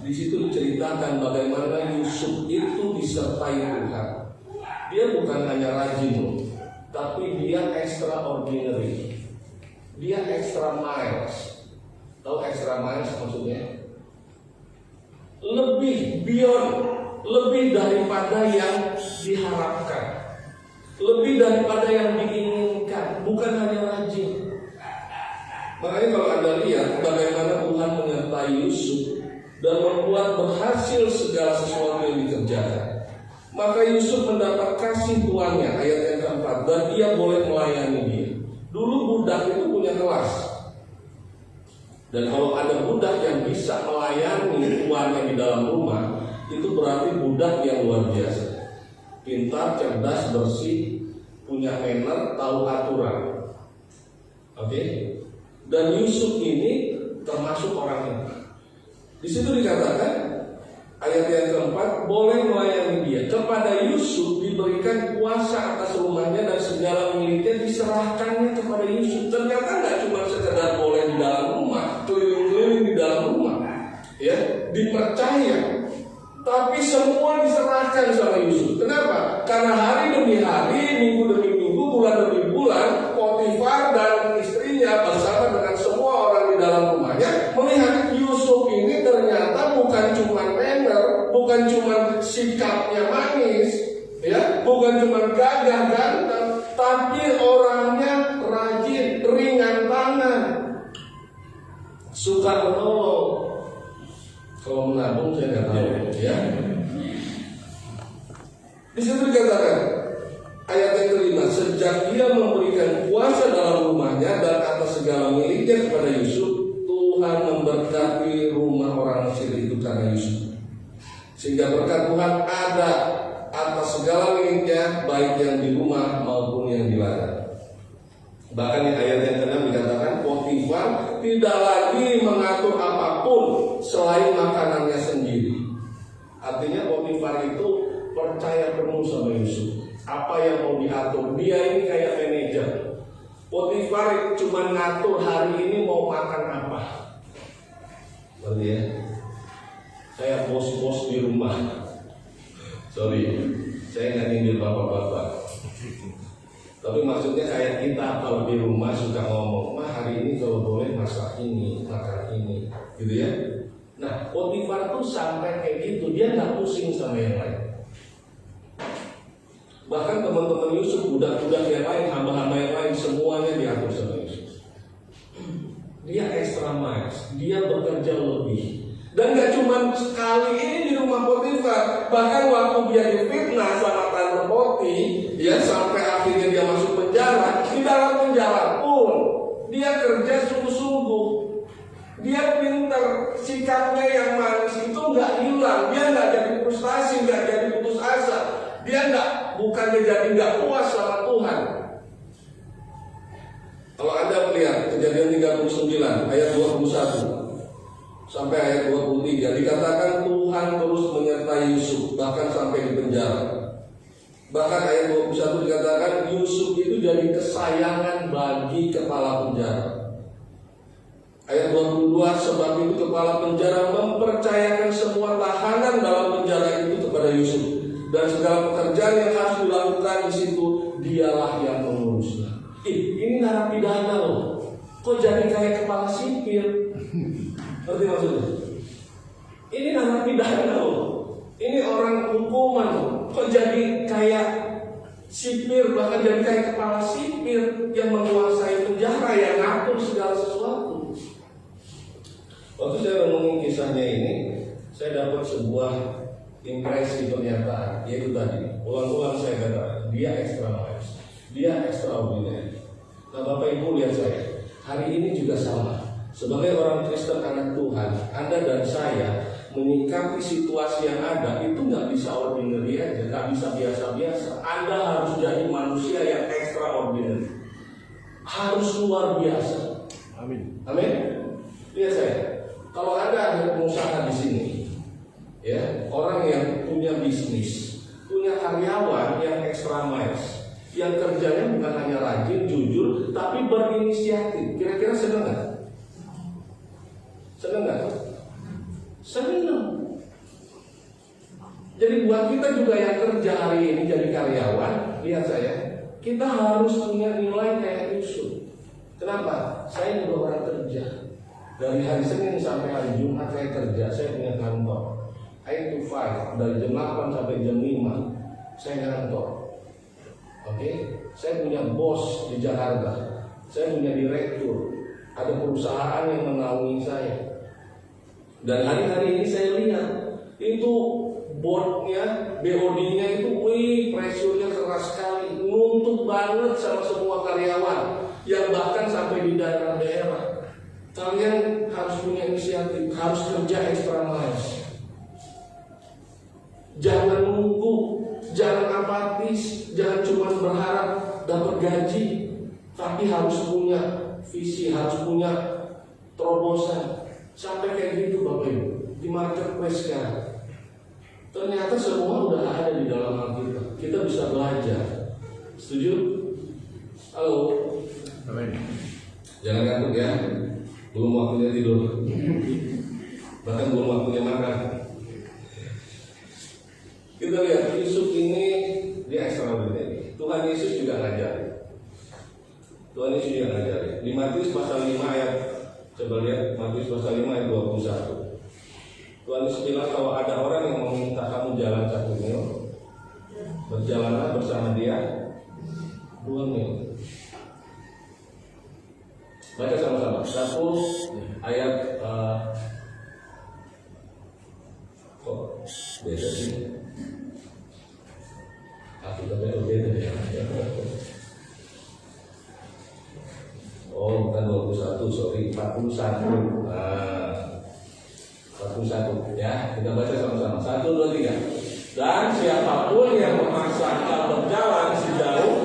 Di situ diceritakan bagaimana Yusuf itu disertai Tuhan. Dia bukan hanya rajin loh, tapi dia extraordinary. Dia extra miles. Tahu extra miles maksudnya? Lebih beyond, lebih daripada yang diharapkan, lebih daripada yang diinginkan, bukan hanya rajin. Makanya kalau Anda lihat bagaimana Tuhan menyertai Yusuf dan membuat berhasil segala sesuatu yang dikerjakan, maka Yusuf mendapat kasih tuannya, ayat yang keempat, dan ia boleh melayani dia. Dulu budak itu punya kelas. Dan kalau ada budak yang bisa melayani tuannya di dalam rumah, itu berarti budak yang luar biasa. Pintar, cerdas, bersih, punya manner, tahu aturan. Oke? Dan Yusuf ini termasuk orang itu. Di situ dikatakan ayat yang keempat, boleh melayani dia. Kepada Yusuf diberikan kuasa atas rumahnya dan segala miliknya diserahkannya kepada Yusuf. Ternyata nggak cuma sekedar boleh di dalam rumah, keliling-keliling di dalam rumah, dipercaya, tapi semua diserahkan sama Yusuf. Kenapa? Karena hari demi hari, minggu demi minggu, bulan demi bulan, Potifar dan istrinya bersama dengan semua orang di dalam rumahnya melihat Yusuf ini ternyata bukan cuma manner, bukan cuma sikapnya manis, ya, bukan cuma gagah ganteng, tapi orangnya rajin, ringan tangan, suka menolong. Kalau menabung saya nggak tahu, ya. Di situ dikatakan ayat yang kelima, sejak dia memberikan kuasa dalam rumahnya dan atas segala miliknya kepada Yusuf, Tuhan memberkati rumah orang Mesir itu karena Yusuf, sehingga berkat Tuhan ada atas segala miliknya, baik yang di rumah maupun yang di ladang. Bahkan di ayat yang ke-6 dikatakan Potifar tidak lagi mengatur apapun selain makanannya sendiri. Artinya Potifar itu percaya penuh sama Yusuf. Apa yang mau diatur, dia ini kayak manajer. Potifar cuma ngatur hari ini mau makan apa. Berarti ya, kayak bos-bos di rumah. Sorry, saya nggak nyindir bapak-bapak. Tapi maksudnya kayak kita kalau di rumah suka ngomong, mah hari ini kalau boleh masak ini, makan ini, gitu ya. Nah, Potifar tuh sampai kayak gitu, dia nggak pusing sama yang lain. Bahkan teman-teman Yusuf, budak-budak yang lain, hamba-hamba yang lain, semuanya diatur sama Yusuf. Dia extra miles, dia bekerja lebih. Dan gak cuma sekali ini di rumah Potifar, bahkan waktu dia difitnah sama Tante Poti, ya sampai akhirnya dia masuk penjara. Di dalam penjara pun dia kerja sungguh-sungguh. Dia pintar, sikapnya yang manis itu nggak hilang. Dia nggak jadi frustasi, nggak jadi putus asa. Dia bukannya jadi nggak puas sama Tuhan. Kalau Anda melihat Kejadian 39 ayat 21 sampai ayat 23, dikatakan Tuhan terus menyertai Yusuf bahkan sampai di penjara. Bahkan ayat 21 dikatakan Yusuf itu jadi kesayangan bagi kepala penjara. Ayat 22, sebab itu kepala penjara mempercayakan semua tahanan dalam penjara itu kepada Yusuf, dan segala pekerjaan yang harus dilakukan di situ dialah yang mengurusnya. Ini narapidana loh. Kok jadi kayak kepala sipir? Ngerti maksudnya? Ini narapidana loh. Ini orang hukuman loh. Kok jadi kayak sipir, bahkan jadi kayak kepala sipir yang menguasai penjara, yang ngatur segala sesuatu. Waktu saya ngomongin kisahnya ini, saya dapat sebuah impresi pernyataan, yaitu tadi, ulang-ulang saya katakan, dia extra miles, dia extraordinary. Nah Bapak Ibu lihat saya, hari ini juga sama. Sebagai orang Kristen anak Tuhan, Anda dan saya menyikapi situasi yang ada itu nggak bisa ordinary aja, nggak bisa biasa-biasa. Anda harus jadi manusia yang extraordinary, harus luar biasa. Amin. Amin. Lihat saya, kalau Anda ada pengusaha di sini, ya orang yang punya bisnis, punya karyawan yang extra miles, yang kerjanya bukan hanya rajin, jujur, tapi berinisiatif. Kira-kira senang nggak? Senang nggak? Senang. Jadi buat kita juga yang kerja hari ini jadi karyawan, lihat saya, kita harus punya nilai kayak Yusuf. Kenapa? Saya juga orang kerja. Dari hari Senin sampai hari Jumat saya kerja, saya punya kantor 8 to 5, dari jam 8 sampai jam 5 saya kantor. Oke, saya punya bos di Jakarta, saya punya direktur, ada perusahaan yang menaungi saya. Dan hari-hari ini saya lihat itu boardnya, BOD-nya itu, pressure-nya keras sekali, nuntut banget sama semua karyawan, yang bahkan sampai di daerah-daerah. Kalian harus punya inisiatif, harus kerja extra miles. Jangan nunggu, jangan apatis, jangan cuma berharap dapat gaji, tapi harus punya visi, harus punya terobosan. Sampai kayak gitu Bapak Ibu, di marketplace sekarang. Ternyata semua udah ada di dalam Alkitab. Kita bisa belajar. Setuju? Halo? Amin. Jangan ngantuk ya, belum waktunya tidur. bahkan belum waktunya makan. Kita lihat Yusuf ini dia extraordinary. Tuhan Yesus juga ngajari. Tuhan Yesus juga ngajari. Di Matius pasal 5 ayat, coba lihat Matius pasal 5 ayat 21. Tuhan Yesus bilang kalau ada orang yang meminta kamu jalan 1 mil, berjalanlah bersama dia 2 mil. Baca sama-sama. 1 ayat kok beda sih? Aku tapi beda ya. Oh, bukan 21, sorry, 41. Nah, 41 ya. Kita baca sama-sama. 1, 2, 3. Dan siapapun yang memaksakan berjalan sejauh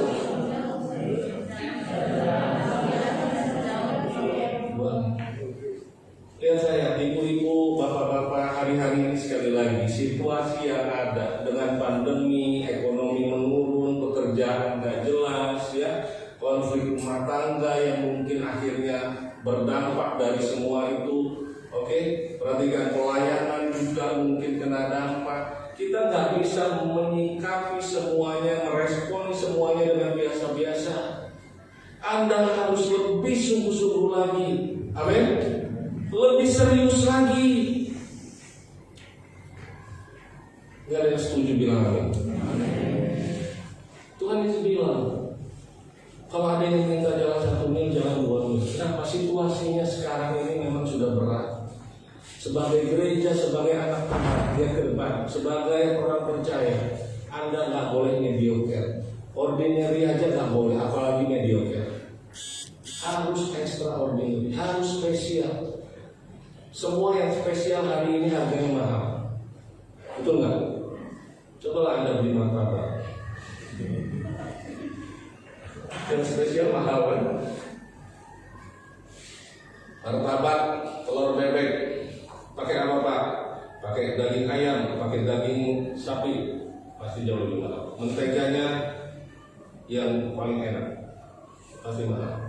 lihat saya, ibu-ibu, bapak-bapak, hari-hari ini sekali lagi situasi yang ada dengan pandemi, ekonomi menurun, pekerjaan nggak jelas, ya, konflik rumah tangga yang mungkin akhirnya berdampak dari semua itu. Oke, perhatikan pelayanan juga mungkin kena dampak. Kita nggak bisa menyikapi semuanya, merespon semuanya dengan biasa-biasa. Anda harus lebih sungguh-sungguh lagi. Amin. Lebih serius lagi. Gak ada yang setuju bilang amin. Tuhan Yesus bilang, kalau ada yang minta jalan 1 mil, jalan 2 mil. Kenapa situasinya sekarang ini memang sudah berat. Sebagai gereja, sebagai anak Tuhan, dia korban, sebagai orang percaya, Anda gak boleh mediocre. Ordinary aja gak boleh, apalagi mediocre. Harus extraordinary, harus spesial. Semua yang spesial hari ini harganya mahal. Betul nggak? Cobalah Anda beli martabak. Yang spesial mahal kan? Martabak, telur bebek, pakai apa Pak? Pakai daging ayam, pakai daging sapi, pasti jauh lebih mahal. Menteganya yang paling enak, pasti mahal.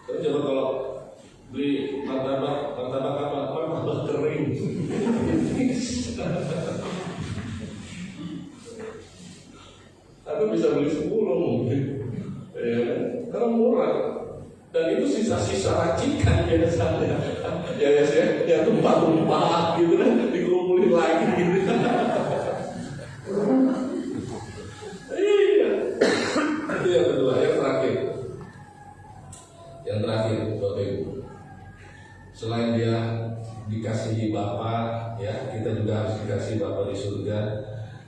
Tapi coba kalau beli martabak apa? Martabak kering. Aku bisa beli 10 mungkin, ya, karena murah. Dan itu sisa-sisa racikan biasanya. Ya tumpah-tumpah gitu kan, dikumpulin lagi gitu. Iya. Itu yang kedua, yang terakhir. Yang terakhir, Bapak Ibu. Selain dia dikasihi Bapa, ya, kita juga harus dikasihi Bapa di surga.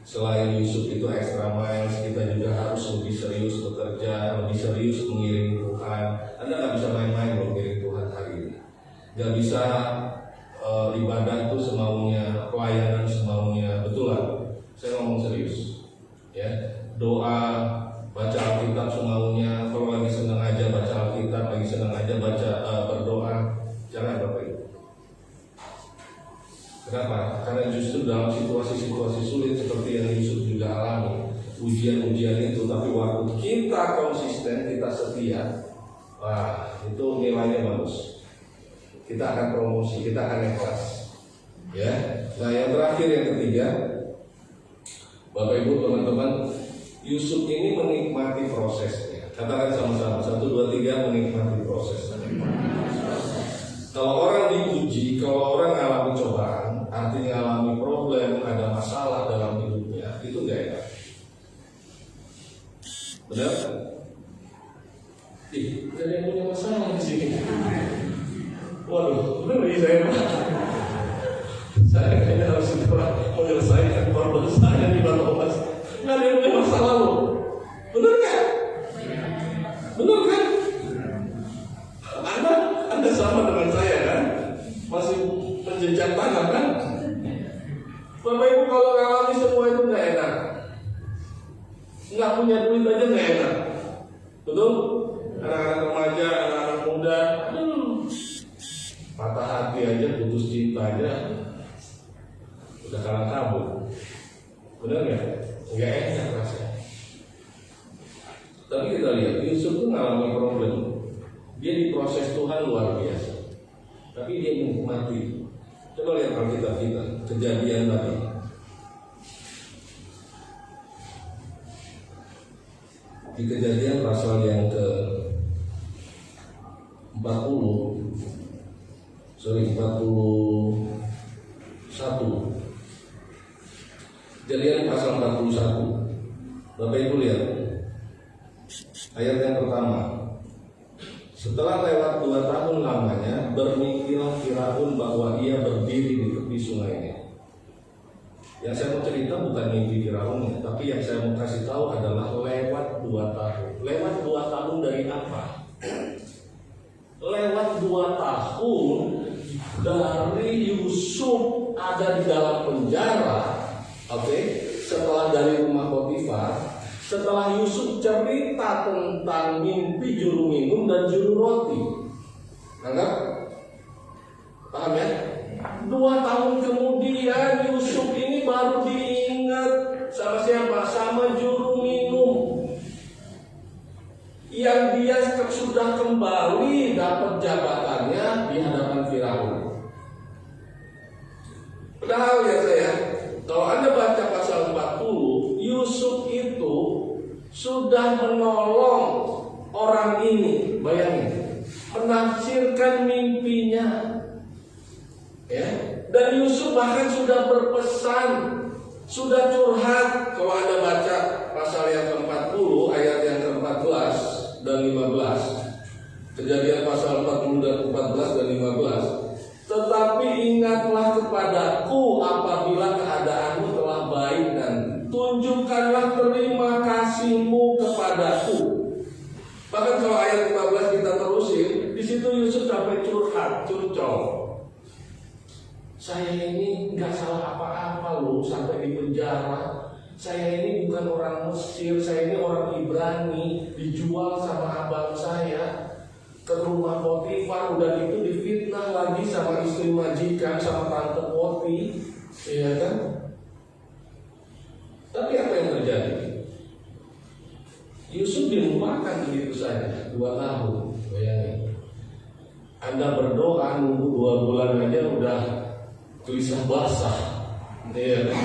Selain Yusuf itu extra miles, kita juga harus lebih serius bekerja, lebih serius mengiring Tuhan. Anda nggak bisa main-main mengiring Tuhan hari ini. Nggak bisa ibadah itu semaunya, pelayanan semaunya, betul lah. Saya ngomong serius, ya. Doa, baca Alkitab semaunya. Kalau lagi senang aja baca Alkitab, lagi senang aja baca berdoa. Jangan Bapak Ibu. Kenapa? Karena justru dalam situasi-situasi sulit seperti yang Yusuf juga alami, ujian-ujian itu, tapi waktu kita konsisten, kita setia, wah, itu nilainya bagus. Kita akan promosi, kita akan ikhlas. Ya. Nah, yang terakhir, yang ketiga, Bapak Ibu, teman-teman, Yusuf ini menikmati prosesnya. Katakan sama-sama, 1, 2, 3, menikmati prosesnya. Kalau orang diuji, kalau orang alami cobaan, artinya alami problem, ada masalah dalam hidupnya, itu gak enak. Benar? Gak ada yang punya masalah di sini. Waduh, benar saya Pak. Saya kayaknya harus segera menyelesaikan korban saya di Batu Mas. Gak ada yang punya masalah loh. Benar kan? Benar kan? Anda sama dengan saya kan? Masih menjejak tangan kan? Bapak Ibu kalau ngalami semua itu gak enak. Nggak punya duit aja gak enak. Betul? Anak-anak remaja, anak-anak muda, patah hati aja, putus cinta aja, udah kalah kabur. Benar nggak? Nggak enak rasanya. Tapi kita lihat Yusuf tuh ngalami problem. Dia diproses Tuhan luar biasa. Tapi dia menikmati. Coba lihat Alkitab kita, Kejadian tadi. Di Kejadian pasal yang ke 41. Kejadian pasal 41. Bapak Ibu lihat ayat yang pertama. Setelah lewat 2 tahun lamanya, bermimpilah Firaun bahwa ia berdiri di tepi sungainya. Yang saya mau cerita bukan mimpi Firaun, tapi yang saya mau kasih tahu adalah lewat 2 tahun. Lewat 2 tahun dari apa? Lewat 2 tahun dari Yusuf ada di dalam penjara. Setelah dari rumah Potifar, setelah Yusuf cerita tentang mimpi juru minum dan juru roti. Anggap? Paham ya? 2 tahun kemudian Yusuf ini baru diingat sama siapa? Sama juru minum. Yang dia sudah kembali dapat jabatannya di hadapan Firaun. Padahal ya saya, kalau Anda baca pasal 40, Yusuf itu sudah menolong orang ini, bayangin, menafsirkan mimpinya, ya. Dan Yusuf bahkan sudah berpesan, sudah curhat. Kalau Anda baca pasal yang ke-40 ayat yang ke-14 dan 15, Kejadian pasal 40 dan 14 dan 15. Tetapi ingatlah kepadaku apabila keadaanmu telah baik, dan tunjukkanlah terima kasihmu kepadaku. Bahkan kalau ayat 15 kita terusin, di situ Yusuf sampai curhat, curcol. Saya ini nggak salah apa-apa loh sampai di penjara. Saya ini bukan orang Mesir, saya ini orang Ibrani, dijual sama abang saya ke rumah Potifar, udah gitu difitnah lagi sama istri majikan, sama tante Poti, iya kan? Tapi apa yang terjadi? Yusuf dilupakan begitu saja 2 tahun. Bayangin, Anda berdoa nunggu 2 bulan aja udah gelisah basah, iya kan?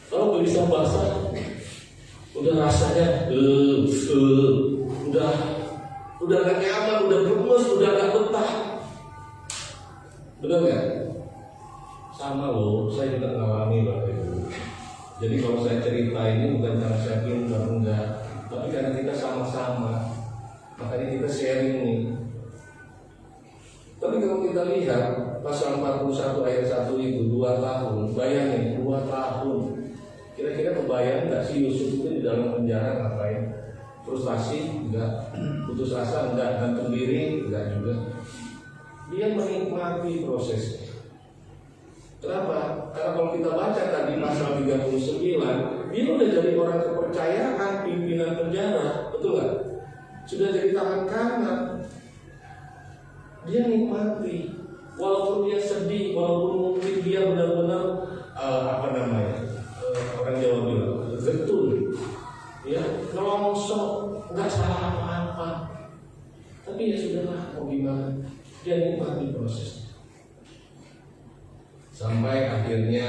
Kalau gelisah basah, udah rasanya udah gak nyaman, udah gemes, udah gak betah. Benar gak? Sama loh, saya juga ngalami Bapak Ibu. Jadi kalau saya cerita ini bukan karena saya pintar, enggak, tapi karena kita sama-sama. Makanya kita sharing nih. Tapi kalau kita lihat pasal 41 ayat 1 itu 2 tahun, bayangin 2 tahun. Kira-kira kebayang nggak sih Yusuf itu di dalam penjara ngapain? Frustasi? Enggak. Putus asa? Enggak. Gantung diri? Enggak juga. Dia menikmati prosesnya. Kenapa? Karena kalau kita baca tadi pasal 39, dia udah jadi orang kepercayaan pimpinan penjara, betul nggak? Sudah jadi tangan kanan. Dia nikmati, walaupun dia sedih, walaupun mungkin dia benar-benar orang Jawa bilang getun, ya, ngelongsok, nggak salah apa-apa. Tapi ya sudahlah, mau gimana? Dia nikmati prosesnya. Sampai akhirnya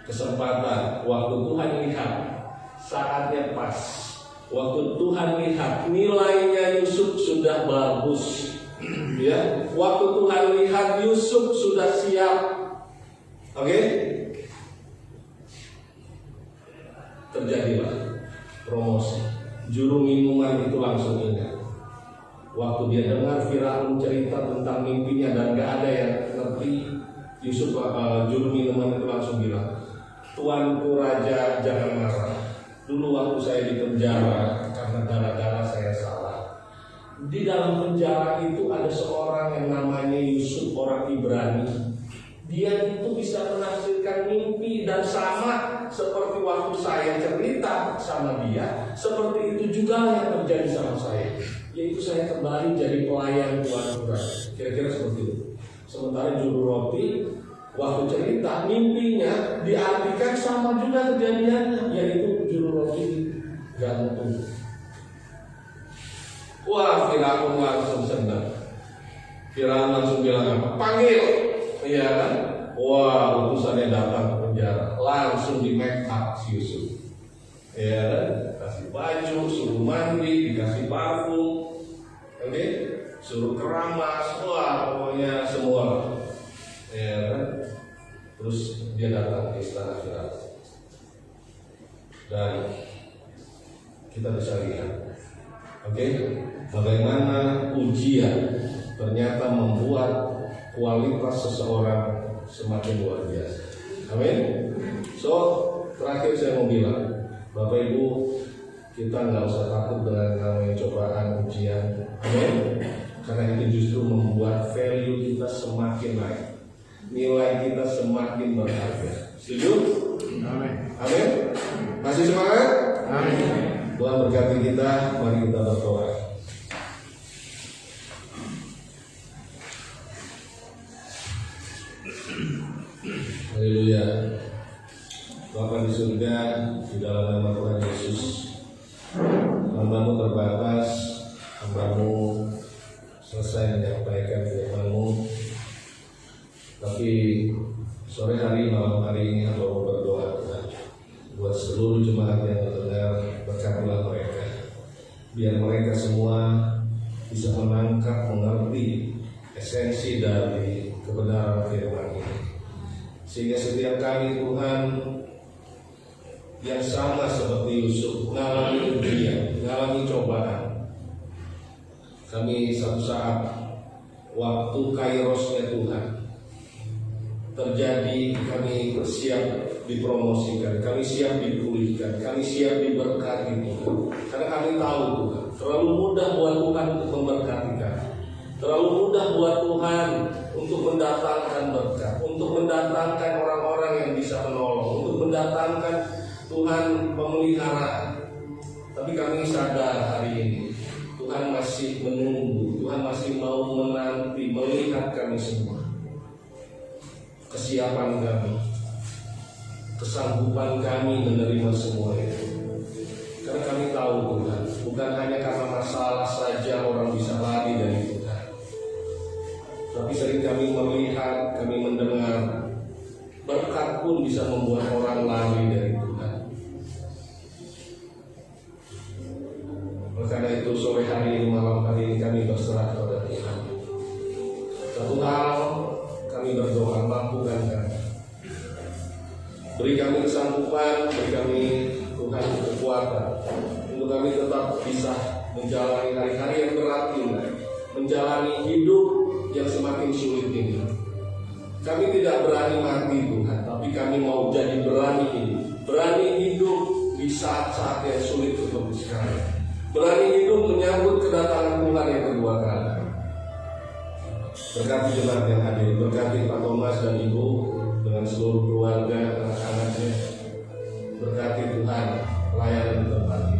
kesempatan, waktu Tuhan lihat saatnya pas, waktu Tuhan lihat nilainya Yusuf sudah bagus, ya, waktu Tuhan lihat Yusuf sudah siap, oke? Terjadilah promosi. Juru minuman itu langsung ingat. Waktu dia dengar Firaun cerita tentang mimpinya dan gak ada yang ngerti, Yusuf, juru minuman itu langsung bilang, Tuanku Raja, jangan marah. Dulu waktu saya di penjara karena gara-gara saya salah. Di dalam penjara itu ada seorang yang namanya Yusuf, orang Ibrani. Dia itu bisa menafsirkan mimpi, dan sama seperti waktu saya cerita sama dia, seperti itu juga yang terjadi sama saya. Yaitu saya kembali jadi pelayan Tuan Raja. Kira-kira seperti itu. Sementara juru roti waktu cerita mimpinya diartikan sama juga kejadiannya, yaitu juru roti gantung. Wah, Firaun langsung senang. Firaun langsung bilang apa? Panggil, Iya kan? Wah, utusannya datang ke penjara, langsung di make up si Yusuf. Ya kan? Kasih baju, suruh mandi, dikasih parfum, oke? Suruh keramas, wah pokoknya semua. Ya kan? Terus dia datang ke istana Firaun. Dan kita bisa lihat, oke, bagaimana ujian ternyata membuat kualitas seseorang semakin luar biasa. Amin. So, terakhir saya mau bilang, Bapak Ibu, kita nggak usah takut dengan namanya cobaan, ujian. Amin. Karena itu justru membuat value kita semakin naik, nilai kita semakin berharga. Setuju? Amin. Amin. Masih semangat? Amin. Tuhan berkati kita. Mari kita berdoa. Haleluya. Bapa di surga, di dalam nama Tuhan Yesus, hamba-Mu terbatas, hamba-Mu selesai menyampaikan firman-Mu, tapi sore hari, malam hari ini hamba-Mu berdoa Tuhan, buat seluruh jemaat yang mendengar, berkatilah mereka, biar mereka semua bisa menangkap, mengerti esensi dari kebenaran firman ini. Sehingga setiap kali Tuhan yang sama seperti Yusuf mengalami ujian, mengalami cobaan, kami satu saat waktu kairosnya Tuhan terjadi, kami siap dipromosikan, kami siap dipulihkan, kami siap diberkati Tuhan. Karena kami tahu Tuhan, terlalu mudah buat Tuhan untuk memberkati kami, terlalu mudah buat Tuhan untuk mendatangkan berkat, untuk mendatangkan orang-orang yang bisa menolong, untuk mendatangkan Tuhan pemeliharaan. Tapi kami sadar hari ini Tuhan masih menunggu, Tuhan masih mau menanti, melihat kami semua, kesiapan kami, kesanggupan kami menerima semua itu. Karena kami tahu Tuhan, bukan hanya karena masalah saja orang bisa lari dari Tuhan, tapi sering kami melihat, kami mendengar, berkat pun bisa membuat orang lari dari Tuhan. Karena itu sore hari ini, malam hari ini kami berserah kepada Tuhan. Satu hal kami berdoa, mampukan kami, beri kami kesanggupan, beri kami Tuhan kekuatan untuk kami tetap bisa menjalani hari-hari yang berat ini, menjalani hidup yang semakin sulit ini. Kami tidak berani mati Tuhan, tapi kami mau jadi berani hidup di saat-saat yang sulit seperti sekarang, berani hidup menyambut kedatangan Tuhan yang kedua kali. Berkati jemaat yang hadir, berkati Pak Thomas dan Ibu dengan seluruh keluarga, anak-anaknya. Berkati Tuhan pelayanan di tempat ini.